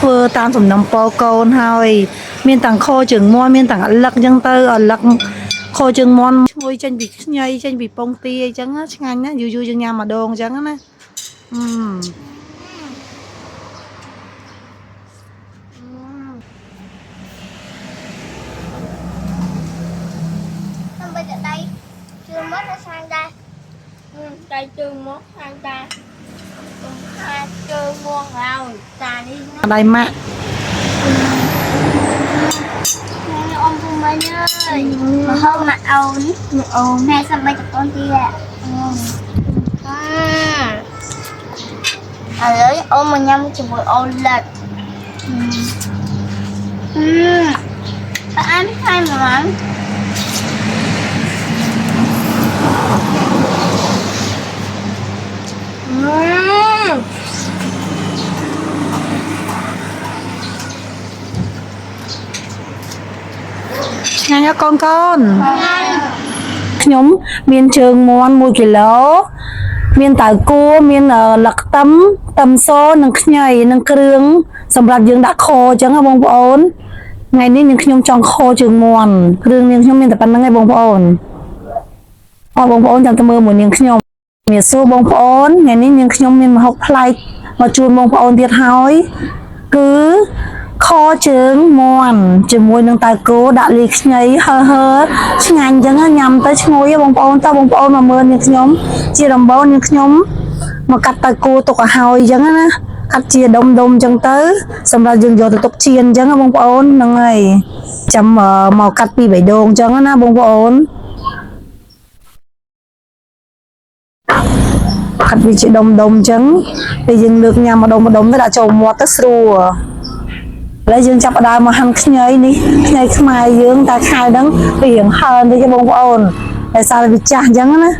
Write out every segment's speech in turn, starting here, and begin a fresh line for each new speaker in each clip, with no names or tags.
vừa tam sủng nằm po côn hơi miền tảng khô chừng mon miền tảng lắc dân tơ ở lắc khô chừng mon ngồi trên bị nhây trên bị bông tia chẳng á ngang á vui vui chừng nhà mà đồn chẳng á
bây giờ đây chưa mất nó sang đây đây chưa mất sang đây chưa ngon rồi xài đi
đây mẹ
ông cùng bên ơi mà hôm mà ồn này sao bây giờ con kia lấy ôm mà nhâm chỉ một ôn lật ăn hai món
nhanh nha con nhóm miền trường món 1 kg miền tỏi cua miền lật tấm xô nâng nhảy nâng krươngสำหรับយើងដាក់ខចឹងបងប្អូនថ្ងៃនេះនាងខ្ញុំចង់ខជើងមាន់គ្រឿងនាងខ្ញុំមានតែប៉ុណ្្នឹងឯងបងប្អូនបងប្អូនចាំទៅមើលមួយនាងខ្ញុំមានសួរបងប្អូនថ្ងៃនេះនាងខ្ញុំមានម្ហូបប្លែកមកជូនបងប្អូនទៀតហើយគឺខជើងមាន់ជាមួយនឹងតើគោដាក់លីខ្ញីហើឆ្ងាញ់ចឹងញ៉ាំទៅឈ្ងុយបងប្អូនតើបងប្អូនមកមើលនាងខ្ញុំជាដំបូងនាងខ្ញុំមកកាត់តើគោទុកឲ្យហើយចឹងណាកាត់ជាដុំចឹងទៅសម្រាប់យើងយកទៅទុកជៀនចឹងបងប្អូនហ្នឹងហើយចាំមកកាត់ពីបេះដូងចឹងណាបងប្អូនកាត់វាជាដុំចឹងពេលយើងលើកញ៉ាំម្ដុំទៅដាក់ចូលមាត់ទៅស្រួលហើយយើងចាប់ផ្ដើមមកហាន់ខ្ញីនេះខ្ញីខ្មែរយើងតែខៅហ្នឹងវារៀងហើនទេបងប្អូនតែសារវាចាស់ចឹងណា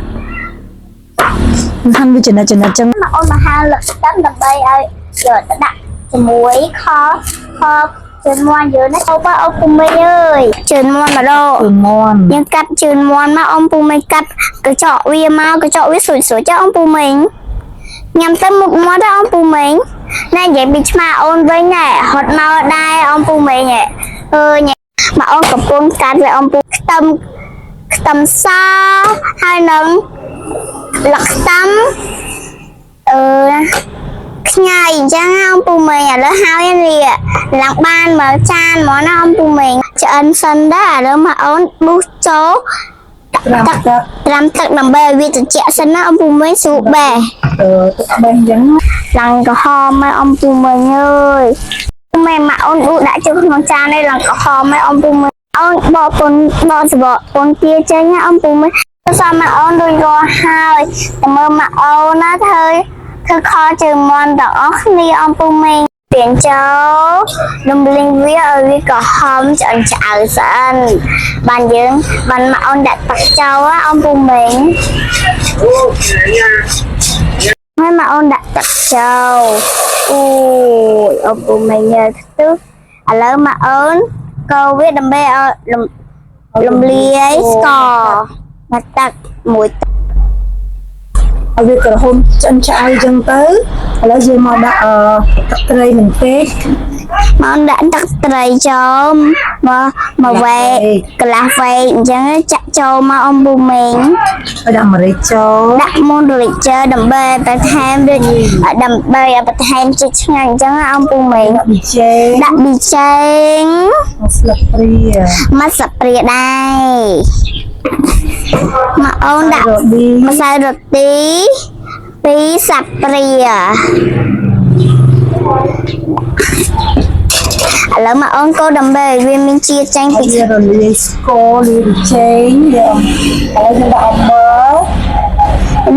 ហាន់វាចំណិតចឹងមក
អូនមកហាលឹកស្ទឹងដើម្បីឲ្យយកទៅដាក់ជាមួយខជើងមាន់យើងណាអូបើអូពូមីងអើយជើងមាន់ម្ដងយើងកាត់ជើងមាន់មកអូនពូមីងកាត់កញ្ចក់វាមកកញ្ចក់វាស្រួយចាអូនពូមីងញ៉ាំទៅមុខមាត់អូនពូមីងណែនិយាយពីឆ្មាអូនវិញណែហត់មកដែរអូនពូមីងអើយមកអូនកំពុងកាត់វាអូនពូខ្ទឹមសហើយនឹងលឹកខ្ទឹមខ្ញីអញ្ចឹងôngពូមីងឥឡូវហើយនេះឡើងបានមើលចានមកណាôngពូមីងឆ្អិនសិនដែរឥឡូវមកអូនប៊ូសចូលត្រាំទឹកដើម្បីឲ្យវាត្រជាក់សិនណាôngពូមីងស្រួលបេះ
ទឹកបេះអញ្ចឹង
ឡើងក្រហមមកôngពូមីងអើយម៉ែមកអូនប៊ូដាក់ចូលក្នុងចាននេះឡើងក្រហមមកôngពូមីងអូនបកសបកពនទាចេញណាôngពូមីងសមមកអូនដូចរស់ហើយតែមើលមកអូនណាធ្វើខជើងមាន់ទាំងអស់គ្នាអំពូមីងទាញចូលរំលឹងវាឲ្យវាក្រហមឆ្អិនឆ្អៅស្អិនបានយើងបានមកអូនដាក់ទឹកចូលអំពូមីងហើយមកអូនដាក់ទឹកចូលអូយអំពូមីងទៅឥឡូវមកអូនកូរវាដើម្បីឲ្យលំលាយស្ករមកទឹកមួយ
ឲ្យវាក្រហមឆ្អិនឆ្អៅចឹងទៅឥឡូវយើងមកដាក់ទឹកត្រីនឹងពេក
មកដាក់ទឹកត្រីចូលមកវែកកន្លះវែកអញ្ចឹងចាក់ចូលមកអំពូមីង
ហើយដាក់ម្រេចចូល
ដាក់មុនម្រេចចូលដើម្បីបន្ថែមដូចដើម្បីឲ្យបន្ថែមជាតិឆ្ងាញ់អញ្ចឹងអំពូមីង
ដាក់ប៊ីចេង
មកស្លឹកព្រាដែរមកអូនដាក់ម្សៅរ៉ូទី2ស្លាបព្រាឥឡូវមកអូនកូរដើម្បីឲ្យវាមានជាតិចាញ់ពី
រលាយស្ករលាយប៊ីចេងហើយយើង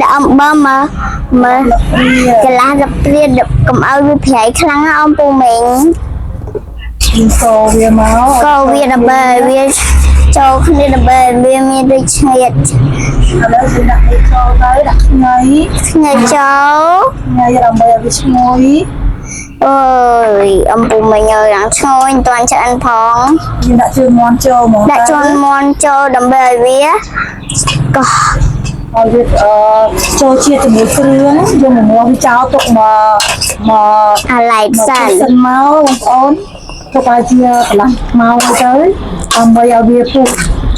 ដាក់អំបិលមកកន្លះស្លាបព្រាកុំឲ្យវាប្រៃខ្លាំងណាអំពូមីង
កូរវា
ដើម្បីវាចូលគ្នាដើម្បីវាមានរសជាតិ
ឥឡូវយើងដាក់នេះចូលទៅដាក់ខ្ញី
ចូល
ដើម្បីឲ្យវាឈ្ងុយ
អើយអំពូមីងអើយឡើងឈ្ងុយមិនទាន់ឆ្អិនផង
យើងដាក់ជើងមាន់ចូលមក
ដាក់ជើងមាន់ចូលដើម្បីឲ្យវា
ហើយវាចូលជាតិជាមួយគ្រឿងយកមកវាចោលទុកមក
អាឡៃសិន
សិនមកបងប្អូនទុកឲ្យជាកន្លះម៉ោងទៅដើម្បីឲ្យវាពុះ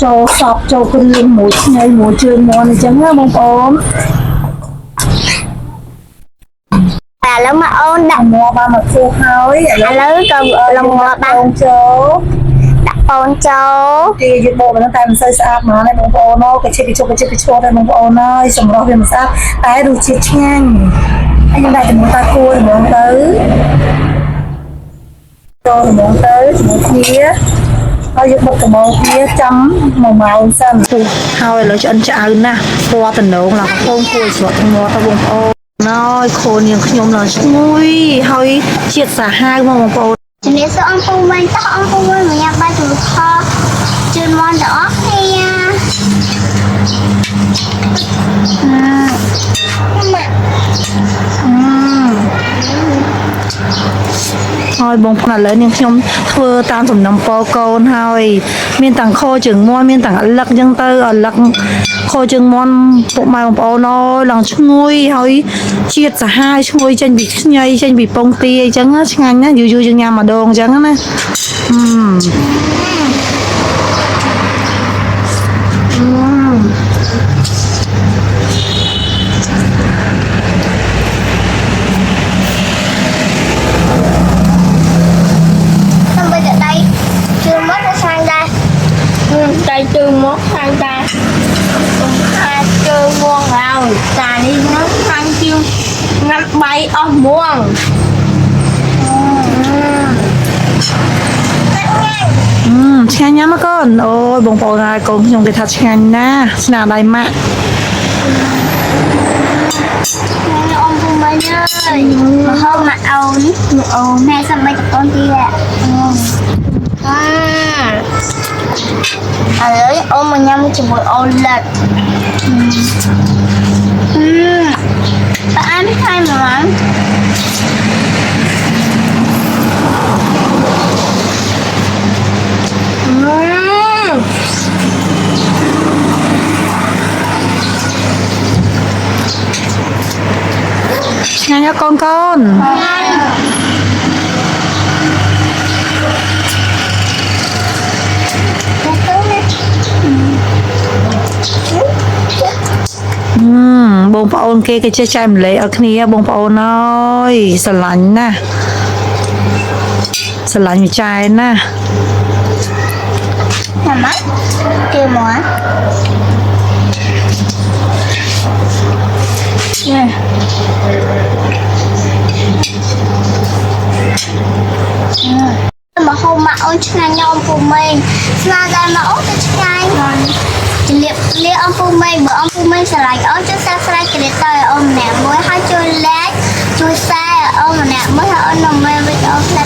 ចូលសពចូលគ្រឿងមួយឆ្នៃមួយជើងមាន់អញ្ចឹងណាបងប្អូន
ឥឡូវមកអូនដាក់
មកបានមកពុះហើយ
ឥឡូវក៏លំងាប់បាន
ចូល
ដាក់ពងចូល
ទីយើងបកមិនតែមិនសូវស្អាតមកទេបងប្អូនអូកញ្ឆិតកញ្ជុកតែបងប្អូនអើយសម្រស់វាមិនស្អាតតែរសជាតិឆ្ងាញ់ហើយយើងដាក់ជាមួយតាគួរហ្មងទៅចូលហ្មងទៅជាមួយគ្នាហើយយើងបុកកំងគ្នាចាំ1ម៉ោងសិនហើយឥឡូវឆ្អិនឆ្អៅណាស់ពណ៌តំណងឡើងកំពងគួរស្រក់មាត់ទៅបងប្អូនណយខូនយើងខ្ញុំឡើងឈ្ងុយហើយជាតិសាហាវមកបងប្អូន
ជំរាបសួរអង្គពូមិញតោះអង្គពូមិញមកញ៉ាំបាយជំនួសខជឿនមន់ទាំងអស់គ្នា
ហើយបងប្អូនឥឡូវនាងខ្ញុំធ្វើតាមសំណុំពរកូនហើយមានទាំងខជើងមាន់មានទាំងអលឹកអញ្ចឹងទៅអលឹកខជើងមាន់ពួកម៉ែបងប្អូនអើយឡើងឈ្ងុយហើយជាតិសាហាវឈ្ងុយចេញពីខ្ញីចេញពីពងទាអញ្ចឹងឆ្ងាញ់ណាស់យូរយើងញ៉ាំម្ដងអញ្ចឹងណា
xong bây giờ đây chưa mất nó sang đây đây chưa mất sang đây chưa muôn rồi xài đi nó sang chiêu ngắt bay ông muôn
ឆ្ងាញ់ណាស់មកកូនអូយបងប្អូនហើយកូនខ្ញុំគេថាឆ្ងាញ់ណាស់ស្នាដៃម៉ាក់
ông phu minh ơi mà hôm mà ông mẹ sao mấy tập con kia lấy ông mà nhâm chỉ một ô lật bạn biết hay mà
ឆ្ងាញ់ណាស់កូនកូន បងប្អូនគេចេះចែកម្លែកឲ្យគ្នាបងប្អូនអើយស្រឡាញ់ណាស់ស្រឡាញ់វិចែណាស់
Nè mắt kêu mỏ nè mà hôm mà ông chăng nhau ông phụ mình là đây mà ông tới chăng liệu ông phụ mình bữa ông phụ mình sẽ lại ông cho xa xa cái để tay ông nè mới hai chui lát chui xa ông nè mới hai ông nằm mê với ông là